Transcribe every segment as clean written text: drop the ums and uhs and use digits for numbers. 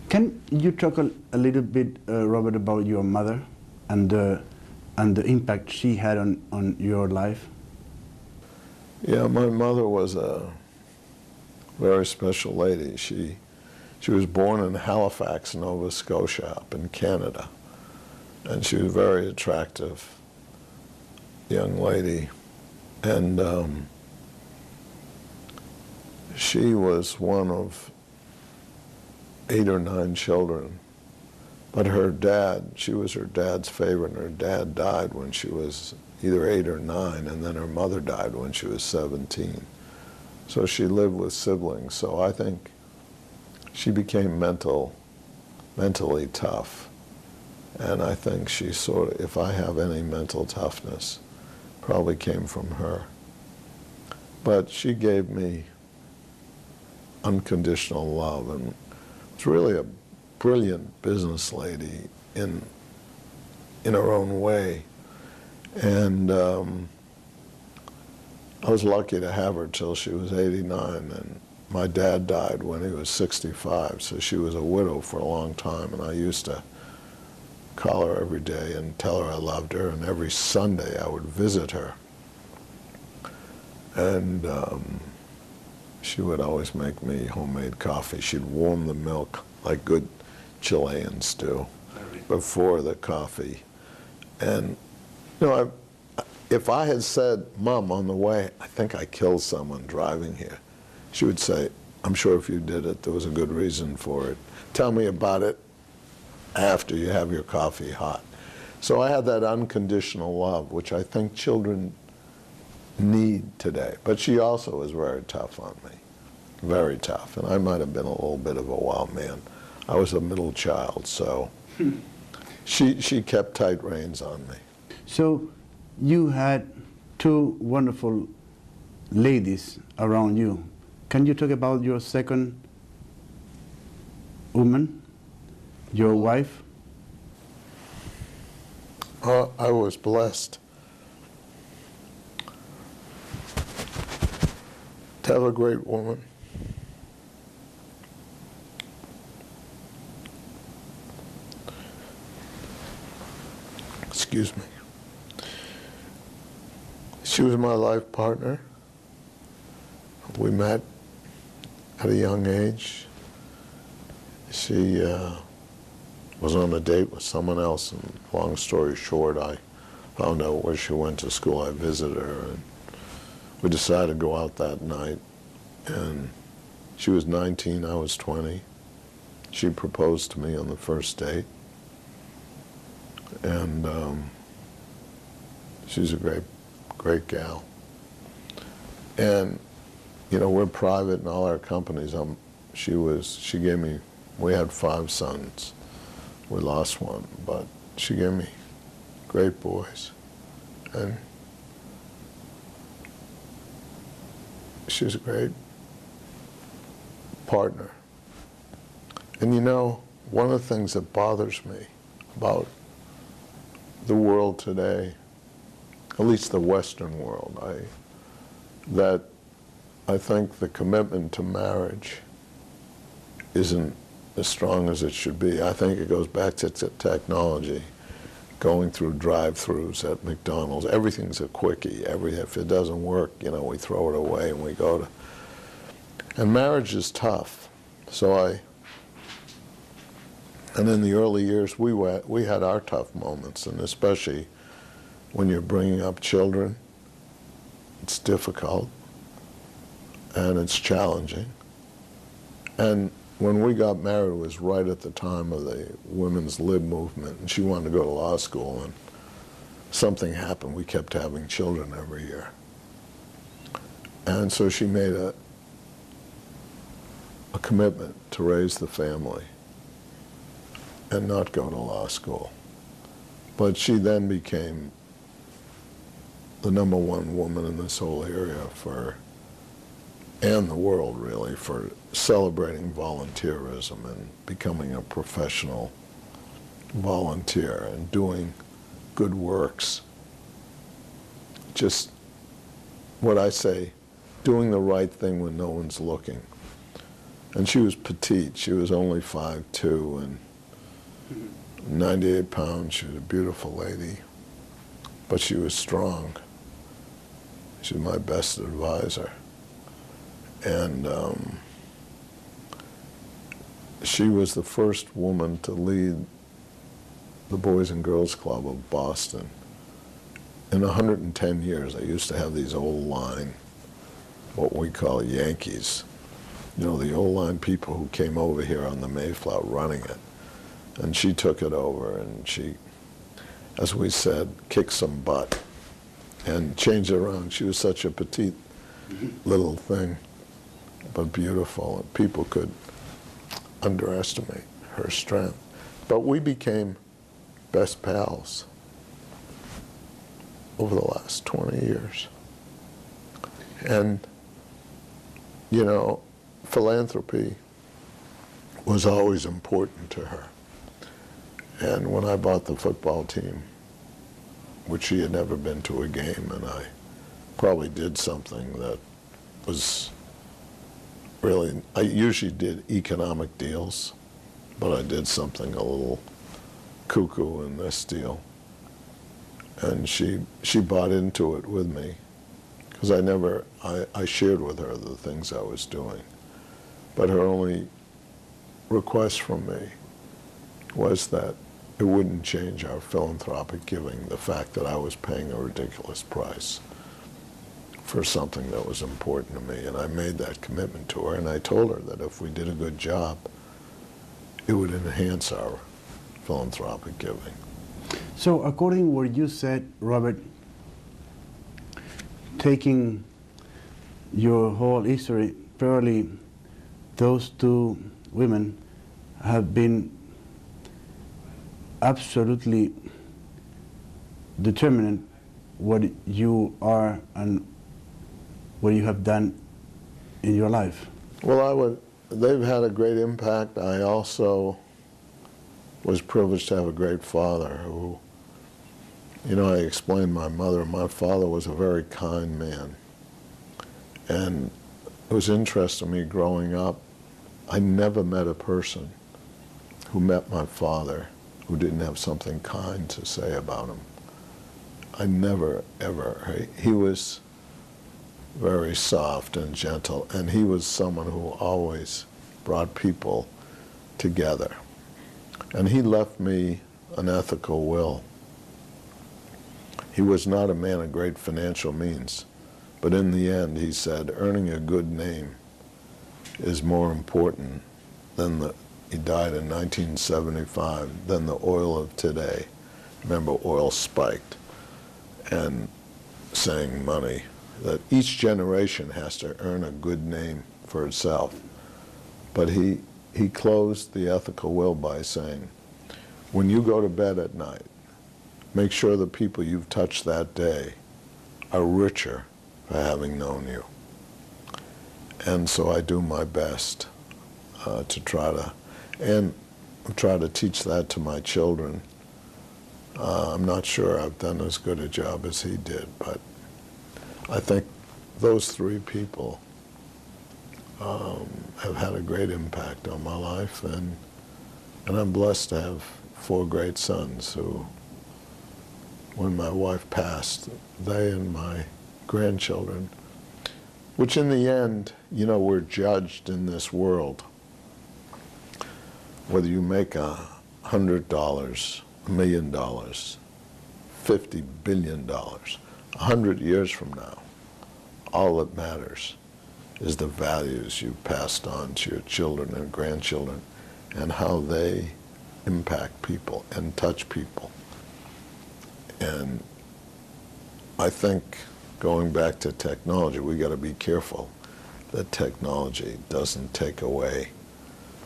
Can you talk a little bit, Robert, about your mother and the impact she had on your life? Yeah, my mother was a very special lady. She was born in Halifax, Nova Scotia, up in Canada. And she was a very attractive young lady. And she was one of 8 or 9 children. But her dad, she was her dad's favorite, and her dad died when she was either 8 or 9, and then her mother died when she was 17. So she lived with siblings. So I think she became mentally tough. And I think she sort of, if I have any mental toughness, probably came from her. But she gave me unconditional love, and was really a brilliant business lady in her own way. And I was lucky to have her till she was 89, and my dad died when he was 65, so she was a widow for a long time, and I used to call her every day and tell her I loved her, and every Sunday I would visit her. And she would always make me homemade coffee. She'd warm the milk like good Chileans do before the coffee. And, you know, if I had said, Mom, on the way, I think I killed someone driving here, she would say, I'm sure if you did it, there was a good reason for it. Tell me about it after you have your coffee hot. So I had that unconditional love, which I think children need today. But she also was very tough on me, very tough. And I might have been a little bit of a wild man. I was a middle child, so she kept tight reins on me. So you had 2 wonderful ladies around you. Can you talk about your second woman, your wife? I was blessed to have a great woman. Excuse me. She was my life partner. We met at a young age. She was on a date with someone else, and long story short, I found out where she went to school. I visited her, and we decided to go out that night. And she was 19, I was 20. She proposed to me on the first date. And she's a great gal. And, you know, we're private in all our companies. She gave me, we had 5 sons. We lost one, but she gave me great boys. And she was a great partner. And you know, one of the things that bothers me about the world today, at least the Western world, that I think the commitment to marriage isn't as strong as it should be. I think it goes back to technology, going through drive-thrus at McDonald's. Everything's a quickie. If it doesn't work, you know, we throw it away and we go to... And marriage is tough. And in the early years, we had our tough moments, and especially when you're bringing up children, it's difficult and it's challenging. And when we got married, it was right at the time of the women's lib movement, and she wanted to go to law school, and something happened. We kept having children every year. And so she made a commitment to raise the family and not go to law school. But she then became the #1 woman in this whole area and the world really, for celebrating volunteerism and becoming a professional volunteer and doing good works. Just what I say, doing the right thing when no one's looking. And she was petite. She was only 5'2" and 98 pounds. She was a beautiful lady, but she was strong. She was my best advisor. And she was the first woman to lead the Boys and Girls Club of Boston. In 110 years, I used to have these old line, what we call Yankees. You know, the old line people who came over here on the Mayflower running it. And she took it over and she, as we said, kicked some butt and changed it around. She was such a petite little thing, but beautiful. And people could underestimate her strength. But we became best pals over the last 20 years. And, you know, philanthropy was always important to her. And when I bought the football team, which she had never been to a game, and I probably did something that was really, I usually did economic deals, but I did something a little cuckoo in this deal. And she bought into it with me, because I shared with her the things I was doing. But her only request from me was that it wouldn't change our philanthropic giving, the fact that I was paying a ridiculous price for something that was important to me. And I made that commitment to her, and I told her that if we did a good job, it would enhance our philanthropic giving. So according to what you said, Robert, taking your whole history, probably those two women have been absolutely determinant what you are and what you have done in your life. Well, they've had a great impact. I also was privileged to have a great father who, you know, I explained my mother. My father was a very kind man. And it was interesting to me growing up, I never met a person who met my father who didn't have something kind to say about him. I never, ever. He was very soft and gentle, and he was someone who always brought people together. And he left me an ethical will. He was not a man of great financial means, but in the end, he said, earning a good name is more important than he died in 1975, than the oil of today. Remember, oil spiked. And saying money, that each generation has to earn a good name for itself. But he closed the ethical will by saying, when you go to bed at night, make sure the people you've touched that day are richer for having known you. And so I do my best to try to teach that to my children. I'm not sure I've done as good a job as he did, but I think those three people have had a great impact on my life, and I'm blessed to have 4 great sons who, when my wife passed, they and my grandchildren, which in the end, you know, we're judged in this world. Whether you make $100, $1 million, $50 billion, 100 years from now, all that matters is the values you passed on to your children and grandchildren and how they impact people and touch people. And I think, going back to technology, we got to be careful that technology doesn't take away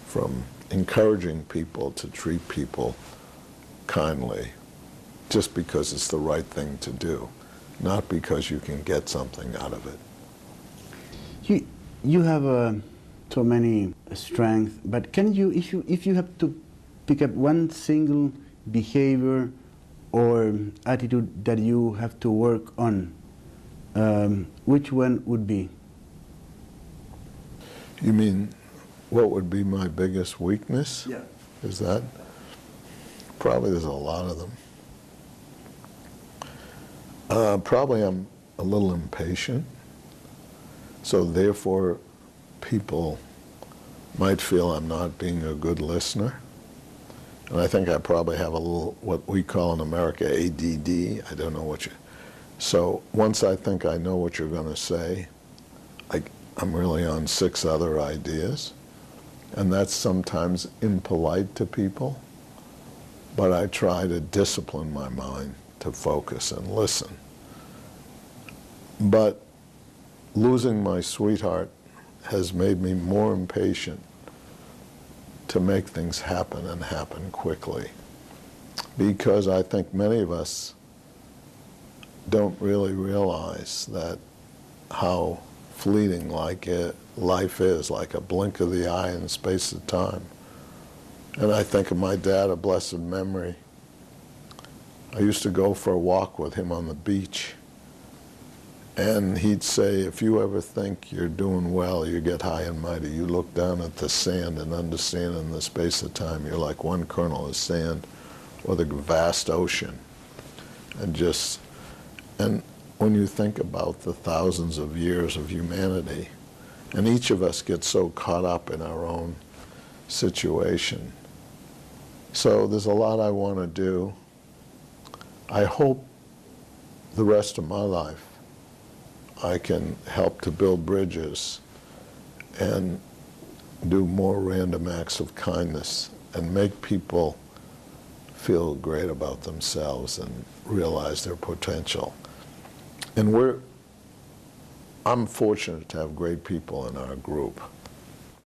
from encouraging people to treat people kindly just because it's the right thing to do, not because you can get something out of it. You have so many strengths, but can you, if you have to pick up one single behavior or attitude that you have to work on, which one would be? You mean What would be my biggest weakness? Yeah. Is that? Probably there's a lot of them. Probably I'm a little impatient. So therefore, people might feel I'm not being a good listener. And I think I probably have a little, what we call in America, ADD. I don't know what you... So once I think I know what you're going to say, I'm really on 6 other ideas. And that's sometimes impolite to people. But I try to discipline my mind to focus and listen. But losing my sweetheart has made me more impatient to make things happen and happen quickly. Because I think many of us don't really realize that how fleeting life is, like a blink of the eye in space of time. And I think of my dad, a blessed memory. I used to go for a walk with him on the beach. And he'd say, if you ever think you're doing well, you get high and mighty. You look down at the sand and understand in the space of time, you're like one kernel of sand or the vast ocean. And when you think about the thousands of years of humanity, and each of us gets so caught up in our own situation. So there's a lot I want to do. I hope the rest of my life I can help to build bridges and do more random acts of kindness and make people feel great about themselves and realize their potential. And I'm fortunate to have great people in our group.